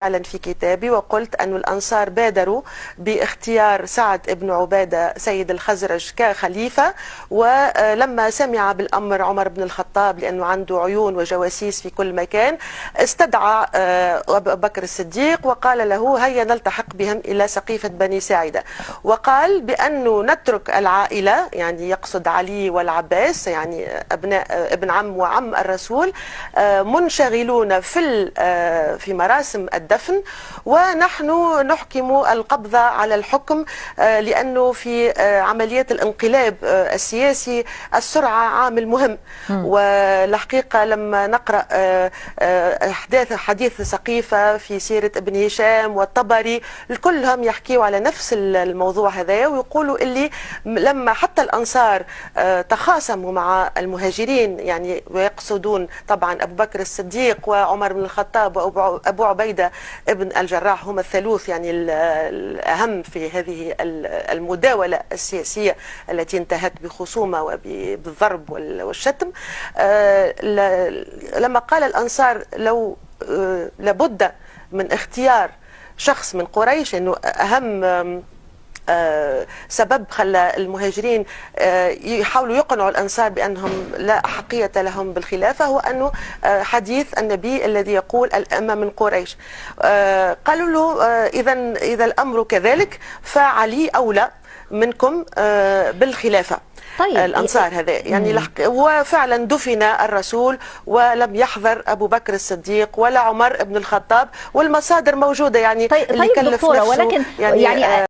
فعلا في كتابي، وقلت أن الأنصار بادروا باختيار سعد بن عبادة سيد الخزرج كخليفة، ولما سمع بالأمر عمر بن الخطاب لأنه عنده عيون وجواسيس في كل مكان استدعى أبو بكر الصديق وقال له هيا نلتحق بهم إلى سقيفة بني ساعدة، وقال بأنه نترك العائلة، يعني يقصد علي والعباس، يعني أبناء ابن عم وعم الرسول، منشغلون في مراسم الدفن، ونحن نحكم القبضة على الحكم، لأنه في عملية الانقلاب السياسي السرعة عامل مهم. والحقيقة لما نقرأ حديث سقيفة في سيرة ابن هشام والطبري كلهم يحكيوا على نفس الموضوع هذا، ويقولوا اللي لما حتى الأنصار تخاصموا مع المهاجرين، يعني ويقصدون طبعا أبو بكر الصديق وعمر بن الخطاب وأبو عبيدة ابن الجراح، هم الثالوث يعني الأهم في هذه المداولة السياسية التي انتهت بخصومة وبالضرب والشتم. لما قال الأنصار لو لابد من اختيار شخص من قريش، انه اهم سبب خلى المهاجرين يحاولوا يقنعوا الأنصار بأنهم لا أحقية لهم بالخلافة هو أنه حديث النبي الذي يقول الأمة من قريش. قالوا له إذا الأمر كذلك فعلي أولى منكم بالخلافة. طيب الأنصار هذا يعني وفعلا دفن الرسول ولم يحضر أبو بكر الصديق ولا عمر بن الخطاب، والمصادر موجودة يعني. طيب اللي كلف دكتورة، نفسه ولكن يعني